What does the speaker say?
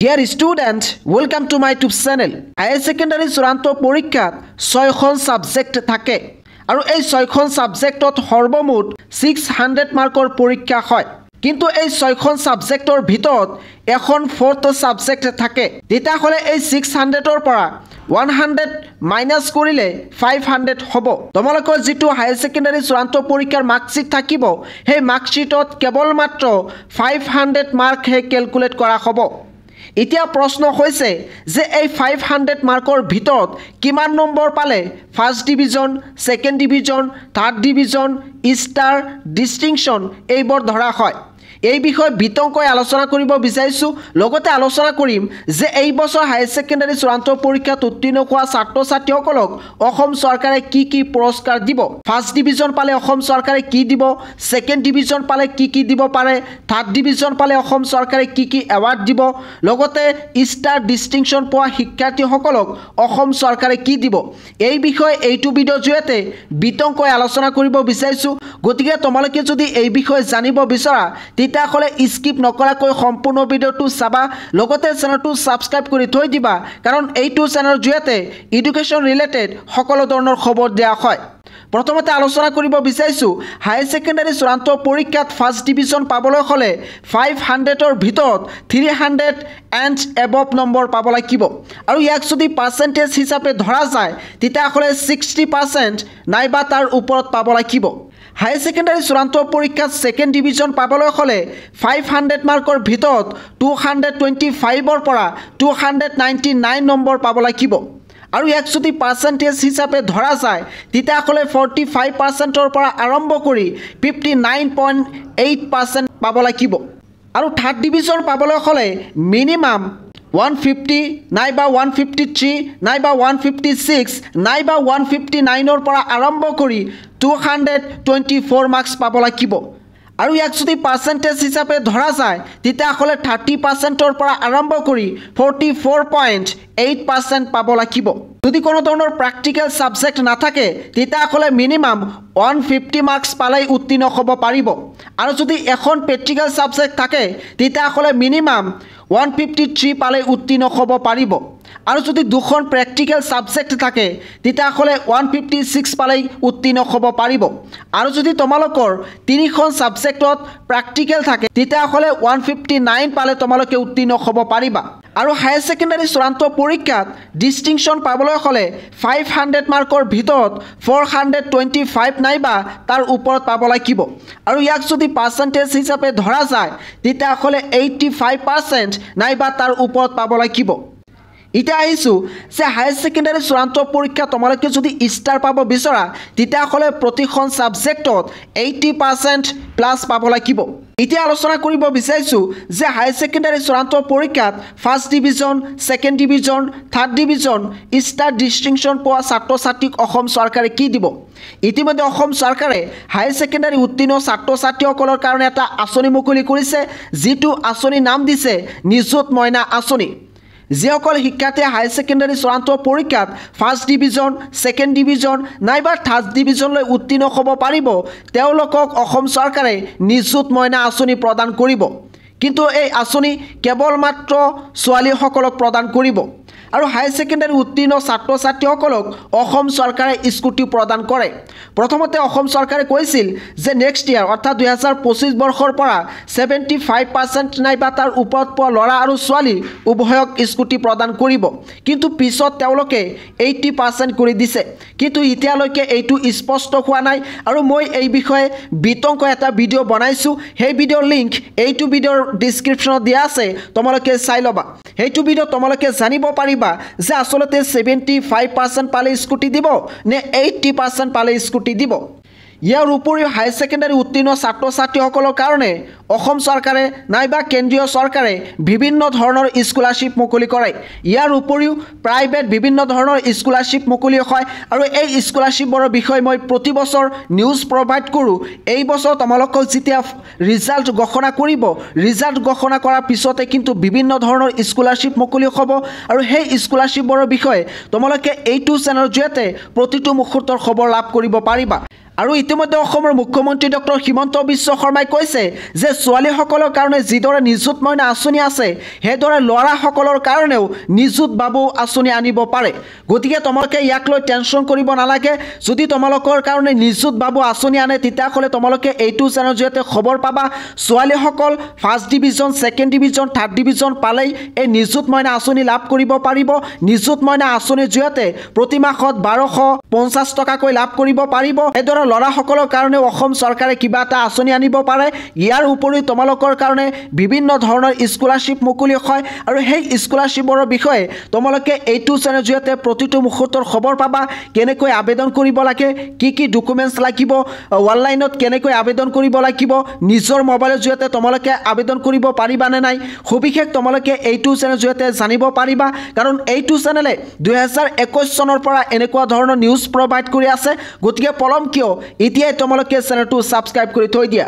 Dear student, welcome to my YouTube channel. Higher secondary চূড়ান্ত পৰীক্ষাত 6খন subject থাকে আৰু এই 6খন সাবজেক্টত সৰ্বমুঠ 600 মাৰ্কৰ পৰীক্ষা হয় কিন্তু এই 6খন সাবজেক্টৰ ভিতৰত এখন ফৰ্থ সাবজেক্ট থাকে তেতিয়া হলে এই 600ৰ পৰা 100 মাইনাস কৰিলে 500 হ'ব তোমালোকৰ যেটো হায়াৰ সেকেন্ডাৰী চূড়ান্ত পৰীক্ষাৰ মাৰ্কশিট থাকিব সেই মাৰ্কশিটত কেৱল মাত্ৰ 500 মাৰ্ক হে ক্যালকুলেট কৰা হ'ব এতিয়া প্ৰশ্ন হৈছে যে এই 500 মাৰ্কৰ ভিতৰত কিমান নম্বৰ পালে first division second division third division star distinction এইবোৰ ধৰা হয় এই বিষয় বিতংকৈ আলোচনা কৰিব বিচাৰিছো লগতে আলোচনা কৰিম যে এই বছৰ হায়াৰ সেকেন্ডাৰী চূড়ান্ত পৰীক্ষাত উত্তীৰ্ণ হোৱা ছাত্ৰ ছাত্ৰীসকলক অসম চৰকাৰে কি পুৰস্কাৰ দিব ফাৰ্স্ট ডিভিজন পালে অসম চৰকাৰে কি দিব সেকেন্ড ডিভিজন পালে কি দিব পাৰে থাৰ্ড ডিভিজন পালে অসম চৰকাৰে কি এৱাৰ্ড দিব লগতে ষ্টাৰ ডিস্টিংশন পোৱা শিক্ষাৰ্থীসকলক অসম চৰকাৰে কি দিব এই বিষয় এইটো ভিডিঅ জৰিয়তে বিতংকৈ আলোচনা কৰিব বিচাৰিছো গতিকে তোমালোকে যদি এই বিষয় জানিব বিচৰা তেতিয়া হলে স্কিপ নকৰাকৈ সম্পূৰ্ণ ভিডিঅটো চাবা লগতে চেনেলটো সাবস্ক্ৰাইব কৰি থৈ দিবা কাৰণ এইটো চেনেলৰ জৰিয়তে এডুকেশ্যন ৰিলেটেড সকলো ধৰণৰ খবৰ দিয়া হয় প্ৰথমতে আলোচনা কৰিব বিচাৰিছো হায়াৰ সেকেন্ডাৰী চূড়ান্ত পৰীক্ষাত ফাৰ্স্ট ডিভিজন পাবলৈ হলে 500ৰ ভিতৰত 300 এণ্ড এবভ নম্বৰ পাব লাগিব আৰু ইয়াক যদি পাৰ্চেন্টেজ হিচাপে ধৰা যায় তেতিয়া হলে 60% নাইবা তাৰ ওপৰত পাব লাগিব হায়াৰ সেকেন্ডাৰী চূড়ান্ত পৰীক্ষাত সেকেন্ড ডিভিজন পাবলৈ হলে 500 মাৰ্কৰ ভিতৰত 225ৰ পৰা 299 নম্বৰ পাব লাগিব আৰু ইয়াক যদি পাৰ্চেন্টেজ হিচাপে ধৰা যায় তেতিয়া হলে 45%ৰ পৰা আৰম্ভ কৰি 59.8% পাব লাগিব আৰু থাৰ্ড ডিভিজন পাবলৈ হলে মিনিমাম 150 নাইবা 153 নাইবা 156 নাইবা 159ৰ পৰা আৰম্ভ কৰি 224 মাৰ্কস পাব লাগিব আৰু ইয়াক যদি পাৰ্চেন্টেজ হিচাপে ধৰা যায় তেতিয়া হলে 30%ৰ পৰা আৰম্ভ কৰি 44.8% পাব লাগিব যদি কোনো ধৰণৰ প্ৰ্যাকটিক্যাল সাবজেক্ট নাথাকে তেতিয়া হলে মিনিমাম 150 মাৰ্কস পালে উত্তীৰ্ণ হ'ব পাৰিব আৰু যদি এখন প্ৰ্যাকটিক্যাল সাবজেক্ট থাকে তেতিয়া হলে মিনিমাম 153 পালে উত্তীৰ্ণ হ'ব পাৰিব আৰু যদি দুখন প্ৰ্যাকটিক্যাল সাবজেক্ট থাকে তেতিয়া হলে 156 পালে উত্তীৰ্ণ হ'ব পাৰিব আৰু যদি তোমালোকৰ তিনিখন সাবজেক্টত প্ৰ্যাকটিক্যাল থাকে তেতিয়া হলে 159 পালে তোমালোকে উত্তীৰ্ণ হ'ব পাৰিবা আৰু হায়াৰ সেকেন্ডাৰী চূড়ান্ত পৰীক্ষাত ডিস্টিংশন পাবলৈ হলে 500 মাৰ্কৰ ভিতৰত 425 নাইবা তাৰ ওপৰত পাব লাগিব আৰু ইয়াক যদি পাৰ্চেন্টেজ হিচাপে ধৰা যায় তেতিয়া হলে 85% নাইবা তাৰ ওপৰত পাব লাগিব এতিয়া আহিছো যে হায়াৰ সেকেন্ডাৰী চূড়ান্ত পৰীক্ষা তোমালোকে যদি ষ্টাৰ পাব বিচৰা তেতিয়া হলে প্ৰতিখন সাবজেক্টত 80% প্লাস পাব লাগিব এতিয়া আলোচনা কৰিব বিচাৰিছো যে হায়াৰ সেকেন্ডাৰী চূড়ান্ত পৰীক্ষাত first division second division third division star distinction পোৱা ছাত্ৰ ছাত্ৰীক অসম চৰকাৰে কি দিব ইতিমধ্যে অসম চৰকাৰে হায়াৰ সেকেন্ডাৰী উত্তীৰ্ণ ছাত্ৰ ছাত্ৰীসকলৰ কাৰণে এটা আঁচনি মুকলি কৰিছে যেটো আঁচনি নাম দিছে নিযুত মইনা আঁচনি যিসকল শিক্ষাৰ্থীয়ে হায়াৰ সেকেন্ডাৰী চূড়ান্ত পৰীক্ষাত ফাৰ্স্ট ডিভিজন সেকেন্ড ডিভিজন নাইবা থাৰ্ড ডিভিজনলৈ উত্তীৰ্ণ হ'ব পাৰিব তেওঁলোকক অসম চৰকাৰে নিযুত মইনা আঁচনি প্ৰদান কৰিব কিন্তু এই আঁচনি কেৱল মাত্ৰ ছোৱালীসকলক প্ৰদান কৰিব আৰু হায়াৰ সেকেন্ডাৰী উত্তীৰ্ণ ছাত্ৰ ছাত্ৰীসকলক অসম চৰকাৰে স্কুটি প্ৰদান কৰে প্ৰথমতে অসম চৰকাৰে কৈছিল যে নেক্সট ইয়াৰ অৰ্থাৎ 2025 বৰ্ষৰ পৰা 75% নাইবা তাৰ ওপৰত পোৱা ল'ৰা আৰু ছোৱালী উভয়ক স্কুটি প্ৰদান কৰিব কিন্তু পিছত তেওঁলোকে 80% কৰি দিছে কিন্তু এতিয়ালৈকে এইটো স্পষ্ট হোৱা নাই আৰু মই এই বিষয়ে বিতংকৈ এটা ভিডিঅ বনাইছো সেই ভিডিঅৰ লিংক এইটো ভিডিঅৰ ডেসক্ৰিপচনত দিয়া আছে তোমালোকে চাই লবা এইটো ভিডিঅ তোমালোকে জানিব পাৰিবা যে আসলতে 75% পালে স্কুটি দিব নে 80% পালে স্কুটি দিব ইয়াৰ উপৰিও হায়াৰ সেকেন্ডাৰী উত্তীৰ্ণ ছাত্ৰ ছাত্ৰীসকলৰ কাৰণে অসম চৰকাৰে নাইবা কেন্দ্ৰীয় চৰকাৰে বিভিন্ন ধৰণৰ স্কলাৰশ্বিপ মুকলি কৰে ইয়াৰ উপৰিও প্ৰাইভেট বিভিন্ন ধৰণৰ স্কলাৰশ্বিপ মুকলি হয় আৰু এই স্কলাৰশ্বিপৰ বিষয়ে মই প্ৰতি বছৰ নিউজ প্ৰভাইড কৰো এই বছৰ তোমালোকক যেতিয়া ৰিজাল্ট ঘোষণা কৰিব ৰিজাল্ট ঘোষণা কৰাৰ পিছতে কিন্তু বিভিন্ন ধৰণৰ স্কলাৰশ্বিপ মুকলি হ'ব আৰু সেই স্কলাৰশ্বিপৰ বিষয়ে তোমালোকে এইটো চেনেলৰ জৰিয়তে প্ৰতিটো মুহূৰ্তৰ খবৰ লাভ কৰিব পাৰিবা আৰু ইতিমধ্যে অসমৰ মুখ্যমন্ত্ৰী ডক্টৰ হিমন্ত বিশ্ব শৰ্মাই কৈছে যে ছোৱালীসকলৰ কাৰণে যিদৰে নিযুত মইনা আঁচনি আছে সেইদৰে ল'ৰাসকলৰ কাৰণেও নিযুত বাবু আঁচনি আনিব পাৰে গতিকে তোমালোকে ইয়াক লৈ টেনশ্যন কৰিব নালাগে যদি তোমালোকৰ কাৰণে নিযুত বাবু আঁচনি আনে তেতিয়াহ'লে তোমালোকে এইটো চেনেলৰ জৰিয়তে খবৰ পাবা ছোৱালীসকল first division second division third division পালেই এই নিযুত মইনা আঁচনি লাভ কৰিব পাৰিব নিযুত মইনা আঁচনিৰ জৰিয়তে প্ৰতি মাহত 1250 টকাকৈ লাভ কৰিব পাৰিব এইদৰে ল'ৰাসকলৰ কাৰণে অসম চৰকাৰে কিবা এটা আঁচনি আনিব পাৰে ইয়াৰ উপৰিও তোমালোকৰ কাৰণে বিভিন্ন ধৰণৰ স্কলাৰশ্বিপ মুকলি হয় আৰু সেই স্কলাৰশ্বিপৰ বিষয়ে তোমালোকে এইটো চেনেলৰ জৰিয়তে প্ৰতিটো মুহূৰ্তৰ খবৰ পাবা কেনেকৈ আবেদন কৰিব লাগে কি ডকুমেণ্টছ লাগিব অনলাইনত কেনেকৈ আবেদন কৰিব লাগিব নিজৰ মোবাইলৰ জৰিয়তে তোমালোকে আবেদন কৰিব পাৰিবা নে নাই সবিশেষ তোমালোকে এইটো চেনেলৰ জৰিয়তে জানিব পাৰিবা কাৰণ এইটো চেনেলে 2021 চনৰ পৰা এনেকুৱা ধৰণৰ নিউজ প্ৰভাইড কৰি আছে গতিকে পলম কিয় এতিয়াই তোমালোকে চেনেলটো সাবস্ক্ৰাইব কৰি থৈ দিয়া